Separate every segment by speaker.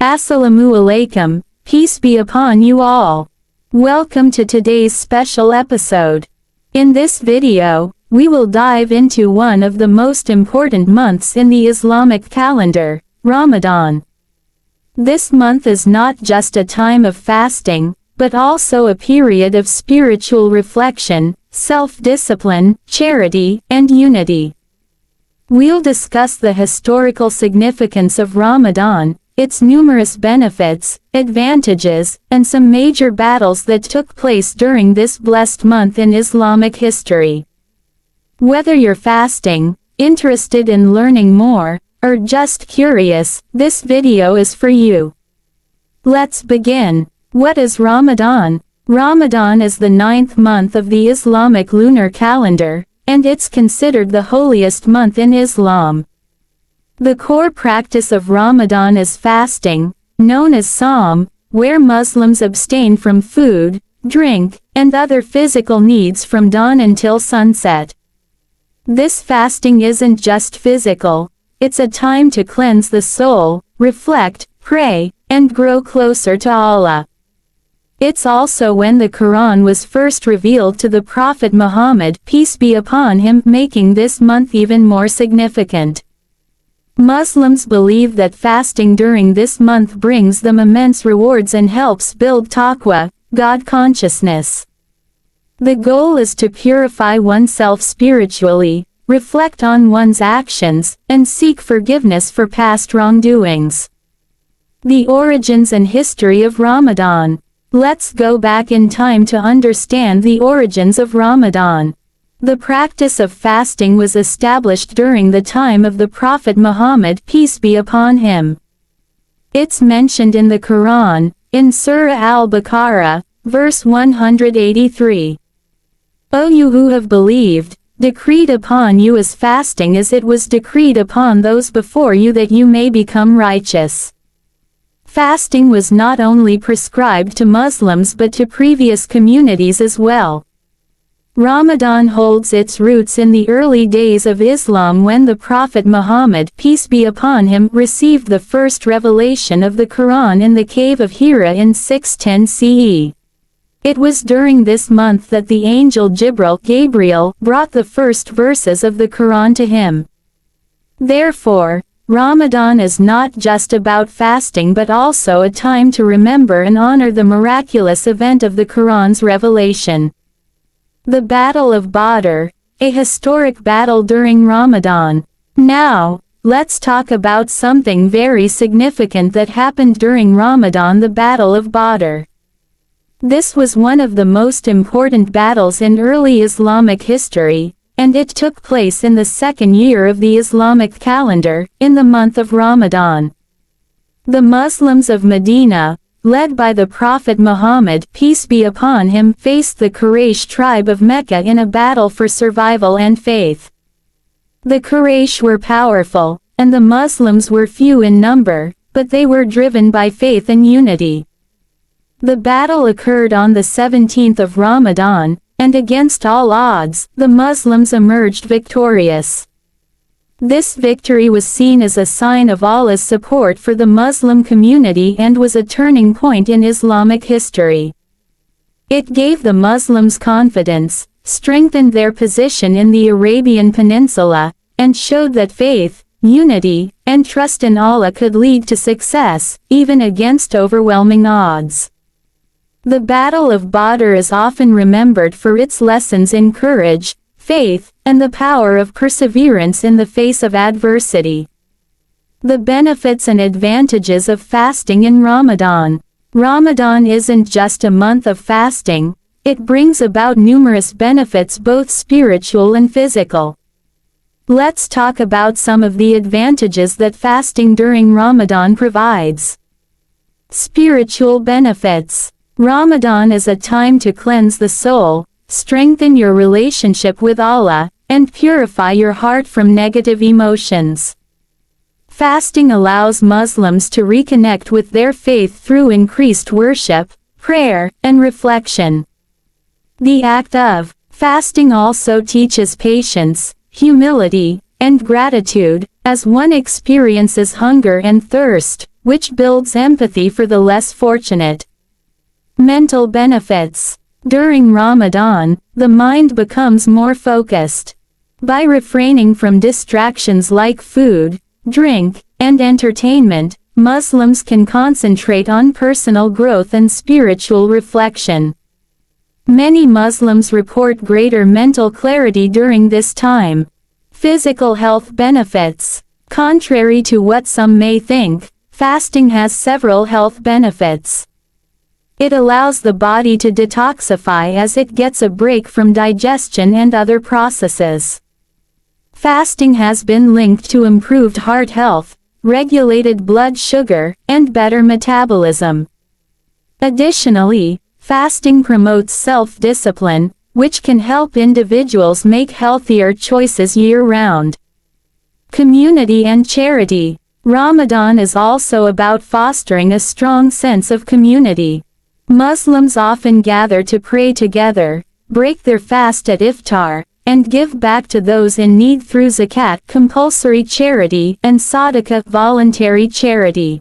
Speaker 1: Assalamu alaikum, peace be upon you all. Welcome to today's special episode. In this video, we will dive into one of the most important months in the Islamic calendar, Ramadan. This month is not just a time of fasting, but also a period of spiritual reflection, self-discipline, charity, and unity. We'll discuss the historical significance of Ramadan, its numerous benefits, advantages, and some major battles that took place during this blessed month in Islamic history. Whether you're fasting, interested in learning more, or just curious, this video is for you. Let's begin. What is Ramadan? Ramadan is the 9th month of the Islamic lunar calendar, and it's considered the holiest month in Islam. The core practice of Ramadan is fasting, known as Sawm, where Muslims abstain from food, drink, and other physical needs from dawn until sunset. This fasting isn't just physical, it's a time to cleanse the soul, reflect, pray, and grow closer to Allah. It's also when the Quran was first revealed to the Prophet Muhammad, peace be upon him, making this month even more significant. Muslims believe that fasting during this month brings them immense rewards and helps build taqwa, God consciousness. The goal is to purify oneself spiritually, reflect on one's actions, and seek forgiveness for past wrongdoings. The origins and history of Ramadan. Let's go back in time to understand the origins of Ramadan. The practice of fasting was established during the time of the Prophet Muhammad, peace be upon him. It's mentioned in the Quran, in Surah Al-Baqarah, verse 183. O you who have believed, decreed upon you is fasting as it was decreed upon those before you that you may become righteous. Fasting was not only prescribed to Muslims but to previous communities as well. Ramadan holds its roots in the early days of Islam when the Prophet Muhammad, peace be upon him, received the first revelation of the Quran in the cave of Hira in 610 CE. It was during this month that the angel Gabriel brought the first verses of the Quran to him. Therefore, Ramadan is not just about fasting but also a time to remember and honor the miraculous event of the Quran's revelation. The Battle of Badr, a historic battle during Ramadan. Now, let's talk about something very significant that happened during Ramadan, the Battle of Badr. This was one of the most important battles in early Islamic history, and it took place in the second year of the Islamic calendar, in the month of Ramadan. The Muslims of Medina, led by the Prophet Muhammad, peace be upon him, faced the Quraysh tribe of Mecca in a battle for survival and faith. The Quraysh were powerful, and the Muslims were few in number, but they were driven by faith and unity. The battle occurred on the 17th of Ramadan, and against all odds, the Muslims emerged victorious. This victory was seen as a sign of Allah's support for the Muslim community and was a turning point in Islamic history. It gave the Muslims confidence, strengthened their position in the Arabian Peninsula, and showed that faith, unity, and trust in Allah could lead to success, even against overwhelming odds. The Battle of Badr is often remembered for its lessons in courage, faith, and the power of perseverance in the face of adversity. The benefits and advantages of fasting in Ramadan. Ramadan isn't just a month of fasting, it brings about numerous benefits, both spiritual and physical. Let's talk about some of the advantages that fasting during Ramadan provides. Spiritual benefits. Ramadan is a time to cleanse the soul, strengthen your relationship with Allah, and purify your heart from negative emotions. Fasting allows Muslims to reconnect with their faith through increased worship, prayer, and reflection. The act of fasting also teaches patience, humility, and gratitude, as one experiences hunger and thirst, which builds empathy for the less fortunate. Mental benefits. During Ramadan, the mind becomes more focused. By refraining from distractions like food, drink, and entertainment, Muslims can concentrate on personal growth and spiritual reflection. Many Muslims report greater mental clarity during this time. Physical health benefits. Contrary to what some may think, fasting has several health benefits. It allows the body to detoxify as it gets a break from digestion and other processes. Fasting has been linked to improved heart health, regulated blood sugar, and better metabolism. Additionally, fasting promotes self-discipline, which can help individuals make healthier choices year-round. Community and charity. Ramadan is also about fostering a strong sense of community. Muslims often gather to pray together, break their fast at iftar, and give back to those in need through zakat, compulsory charity, and sadaqah, voluntary charity.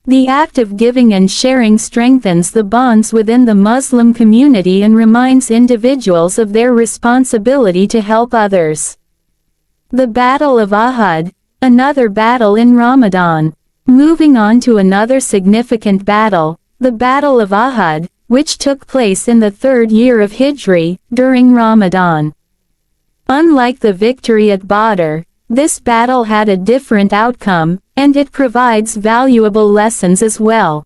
Speaker 1: The act of giving and sharing strengthens the bonds within the Muslim community and reminds individuals of their responsibility to help others. The Battle of Uhud, another battle in Ramadan. Moving on to another significant battle, the Battle of Uhud, which took place in the 3rd year of Hijri, during Ramadan. Unlike the victory at Badr, this battle had a different outcome, and it provides valuable lessons as well.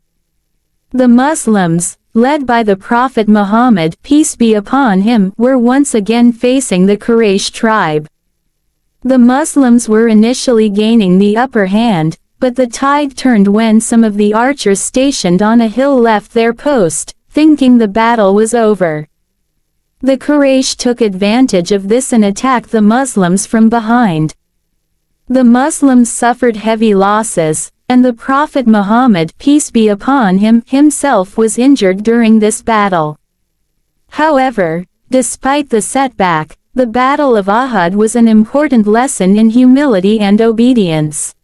Speaker 1: The Muslims, led by the Prophet Muhammad, peace be upon him, were once again facing the Quraysh tribe. The Muslims were initially gaining the upper hand, but the tide turned when some of the archers stationed on a hill left their post, thinking the battle was over. The Quraysh took advantage of this and attacked the Muslims from behind. The Muslims suffered heavy losses, and the Prophet Muhammad, peace be upon him, himself was injured during this battle. However, despite the setback, the Battle of Uhud was an important lesson in humility and obedience.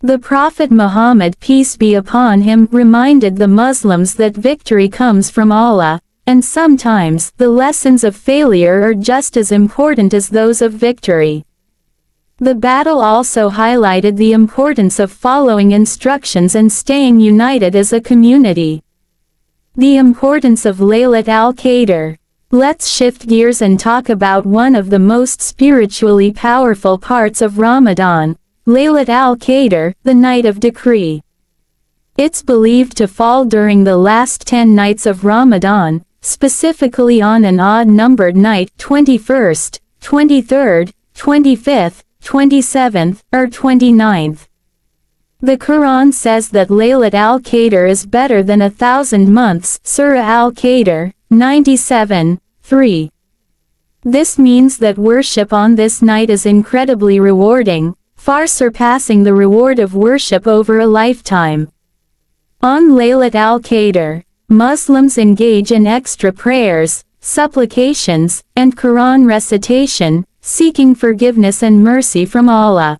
Speaker 1: The Prophet Muhammad, peace be upon him, reminded the Muslims that victory comes from Allah, and sometimes the lessons of failure are just as important as those of victory. The battle also highlighted the importance of following instructions and staying united as a community. The importance of Laylat al-Qadr. Let's shift gears and talk about one of the most spiritually powerful parts of Ramadan, Laylat al-Qadr, the night of decree. It's believed to fall during the last 10 nights of Ramadan, specifically on an odd-numbered night, 21st, 23rd, 25th, 27th, or 29th. The Quran says that Laylat al-Qadr is better than 1,000 months, Surah al-Qadr, 97:3. This means that worship on this night is incredibly rewarding, far surpassing the reward of worship over a lifetime. On Laylat al-Qadr, Muslims engage in extra prayers, supplications, and Quran recitation, seeking forgiveness and mercy from Allah.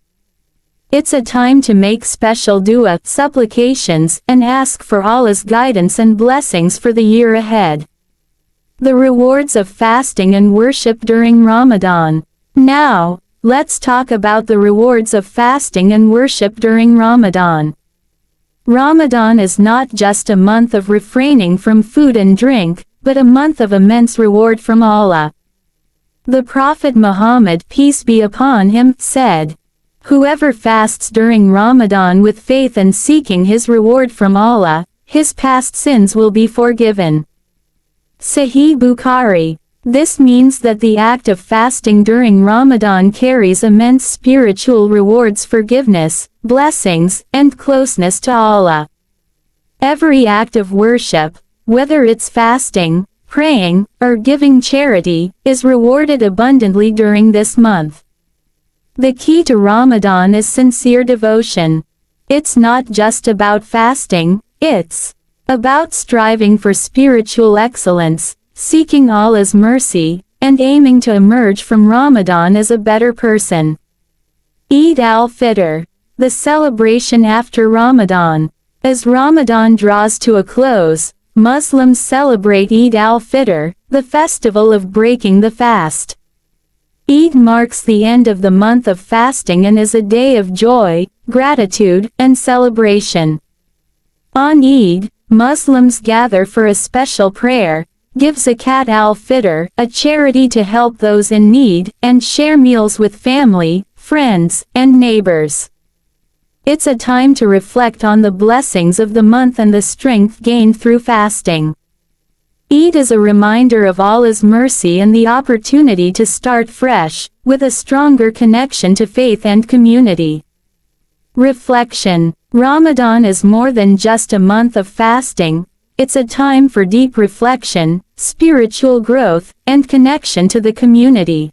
Speaker 1: It's a time to make special dua, supplications, and ask for Allah's guidance and blessings for the year ahead. The rewards of fasting and worship during Ramadan. Now, let's talk about the rewards of fasting and worship during Ramadan. Ramadan is not just a month of refraining from food and drink, but a month of immense reward from Allah. The Prophet Muhammad, peace be upon him, said, "Whoever fasts during Ramadan with faith and seeking his reward from Allah, his past sins will be forgiven." Sahih Bukhari. This means that the act of fasting during Ramadan carries immense spiritual rewards, forgiveness, blessings, and closeness to Allah. Every act of worship, whether it's fasting, praying, or giving charity, is rewarded abundantly during this month. The key to Ramadan is sincere devotion. It's not just about fasting, it's about striving for spiritual excellence, seeking Allah's mercy, and aiming to emerge from Ramadan as a better person. Eid al-Fitr. the celebration after Ramadan. As Ramadan draws to a close, Muslims celebrate Eid al-Fitr, the festival of breaking the fast. Eid marks the end of the month of fasting and is a day of joy, gratitude, and celebration. On Eid, Muslims gather for a special prayer, give zakat al-Fitr, a charity to help those in need, and share meals with family, friends, and neighbors. It's a time to reflect on the blessings of the month and the strength gained through fasting. Eid is a reminder of Allah's mercy and the opportunity to start fresh, with a stronger connection to faith and community. Reflection. Ramadan is more than just a month of fasting, it's a time for deep reflection, spiritual growth, and connection to the community.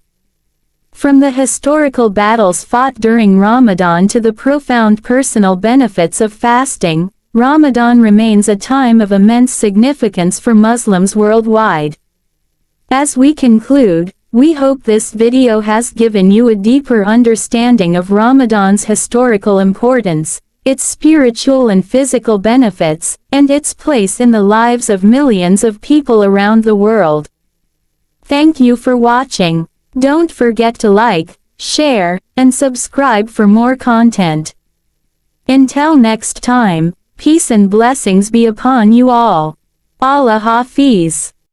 Speaker 1: From the historical battles fought during Ramadan to the profound personal benefits of fasting, Ramadan remains a time of immense significance for Muslims worldwide. As we conclude, we hope this video has given you a deeper understanding of Ramadan's historical importance, its spiritual and physical benefits, and its place in the lives of millions of people around the world. Thank you for watching. Don't forget to like, share, and subscribe for more content. Until next time, peace and blessings be upon you all. Allah Hafiz.